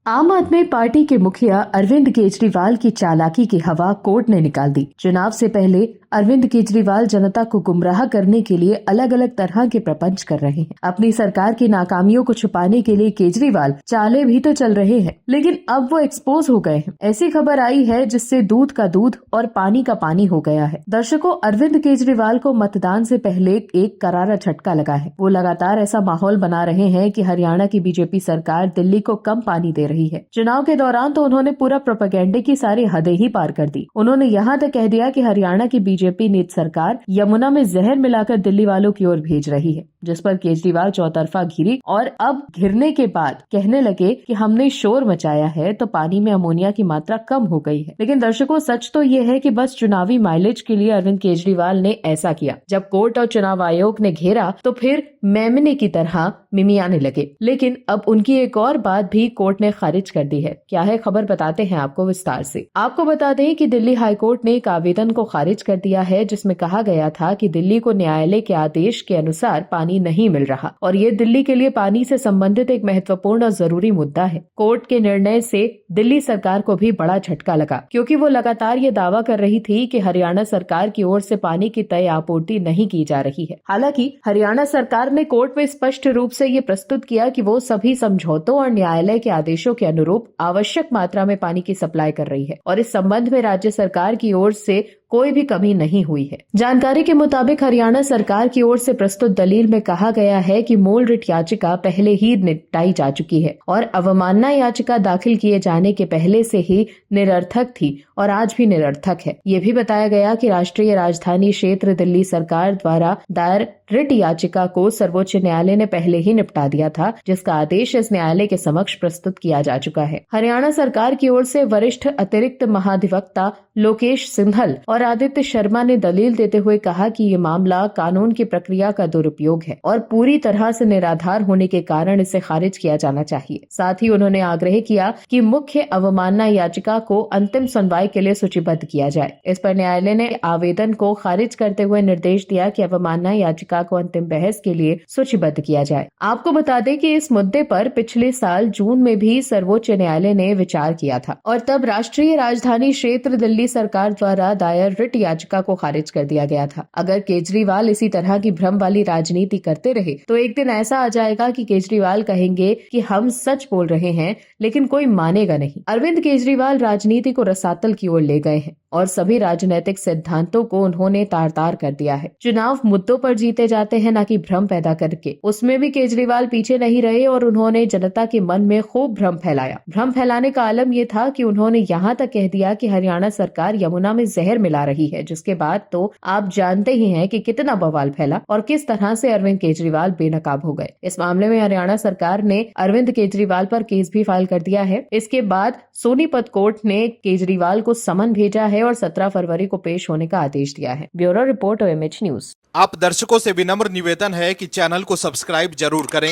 आम आदमी पार्टी के मुखिया अरविंद केजरीवाल की चालाकी की हवा कोर्ट ने निकाल दी। चुनाव से पहले अरविंद केजरीवाल जनता को गुमराह करने के लिए अलग अलग तरह के प्रपंच कर रहे हैं। अपनी सरकार की नाकामियों को छुपाने के लिए केजरीवाल चाले भी तो चल रहे हैं, लेकिन अब वो एक्सपोज हो गए हैं। ऐसी खबर आई है जिससे दूध का दूध और पानी का पानी हो गया है। दर्शकों, अरविंद केजरीवाल को मतदान से पहले एक करारा झटका लगा है। वो लगातार ऐसा माहौल बना रहे हैं कि हरियाणा की बीजेपी सरकार दिल्ली को कम पानी दे रही है। चुनाव के दौरान तो उन्होंने पूरा प्रोपेगेंडे की सारी हदें ही पार कर दी। उन्होंने यहाँ तक कह दिया कि हरियाणा की बीजेपी नीति सरकार यमुना में जहर मिलाकर दिल्ली वालों की ओर भेज रही है, जिस पर केजरीवाल चौतरफा घिरी और अब घिरने के बाद कहने लगे कि हमने शोर मचाया है तो पानी में अमोनिया की मात्रा कम हो गई है। लेकिन दर्शकों, सच तो ये है कि बस चुनावी माइलेज के लिए अरविंद केजरीवाल ने ऐसा किया। जब कोर्ट और चुनाव आयोग ने घेरा तो फिर मेमने की तरह मिमियाने लगे। लेकिन अब उनकी एक और बात भी कोर्ट ने खारिज कर दी है। क्या है खबर, बताते हैं आपको विस्तार से। आपको बता दें कि दिल्ली हाईकोर्ट ने एक आवेदन को खारिज कर दिया है जिसमें कहा गया था कि दिल्ली को न्यायालय के आदेश के अनुसार पानी नहीं मिल रहा और ये दिल्ली के लिए पानी से संबंधित एक महत्वपूर्ण और जरूरी मुद्दा है। कोर्ट के निर्णय से दिल्ली सरकार को भी बड़ा झटका लगा, क्योंकि वो लगातार ये दावा कर रही थी कि हरियाणा सरकार की ओर से पानी की तय आपूर्ति नहीं की जा रही है। हालांकि हरियाणा सरकार ने कोर्ट में स्पष्ट रूप से ये प्रस्तुत किया कि वो सभी समझौतों और न्यायालय के आदेशों के अनुरूप आवश्यक मात्रा में पानी की सप्लाई कर रही है और इस संबंध में राज्य सरकार की ओर से कोई भी कमी नहीं हुई है। जानकारी के मुताबिक हरियाणा सरकार की ओर से प्रस्तुत दलील में कहा गया है कि मूल रिट याचिका पहले ही निपटाई जा चुकी है और अवमानना याचिका दाखिल किए जाने के पहले से ही निरर्थक थी और आज भी निरर्थक है। ये भी बताया गया कि राष्ट्रीय राजधानी क्षेत्र दिल्ली सरकार द्वारा दायर रिट याचिका को सर्वोच्च न्यायालय ने पहले ही निपटा दिया था, जिसका आदेश इस न्यायालय के समक्ष प्रस्तुत किया जा चुका है। हरियाणा सरकार की ओर से वरिष्ठ अतिरिक्त महाधिवक्ता लोकेश सिंघल और आदित्य शर्मा ने दलील देते हुए कहा कि ये मामला कानून की प्रक्रिया का दुरुपयोग है और पूरी तरह से निराधार होने के कारण इसे खारिज किया जाना चाहिए। साथ ही उन्होंने आग्रह किया कि मुख्य अवमानना याचिका को अंतिम सुनवाई के लिए सूचीबद्ध किया जाए। इस पर न्यायालय ने आवेदन को खारिज करते हुए निर्देश दिया कि अवमानना याचिका को अंतिम बहस के लिए सूचीबद्ध किया जाए। आपको बता दें कि इस मुद्दे पर पिछले साल जून में भी सर्वोच्च न्यायालय ने विचार किया था और तब राष्ट्रीय राजधानी क्षेत्र दिल्ली सरकार द्वारा दायर रिट याचिका को खारिज कर दिया गया था। अगर केजरीवाल इसी तरह की भ्रम वाली राजनीति करते रहे तो एक दिन ऐसा आ जाएगा कि केजरीवाल कहेंगे कि हम सच बोल रहे हैं, लेकिन कोई मानेगा नहीं। अरविंद केजरीवाल राजनीति को रसातल की ओर ले गए हैं और सभी राजनीतिक सिद्धांतों को उन्होंने तार-तार कर दिया है। चुनाव मुद्दों पर जीते जाते हैं, न कि भ्रम पैदा करके। उसमें भी केजरीवाल पीछे नहीं रहे और उन्होंने जनता के मन में खूब भ्रम फैलाया। भ्रम फैलाने का आलम ये था कि उन्होंने यहाँ तक कह दिया कि हरियाणा सरकार यमुना में जहर मिला रही है, जिसके बाद तो आप जानते ही हैं कि कितना बवाल फैला और किस तरह से अरविंद केजरीवाल बेनकाब हो गए। इस मामले में हरियाणा सरकार ने अरविंद केजरीवाल पर केस भी फाइल कर दिया है। इसके बाद सोनीपत कोर्ट ने केजरीवाल को समन भेजा है और 17 फरवरी को पेश होने का आदेश दिया है। Bureau report OMH news. आप दर्शकों से विनम्र निवेदन है कि चैनल को सब्सक्राइब जरूर करें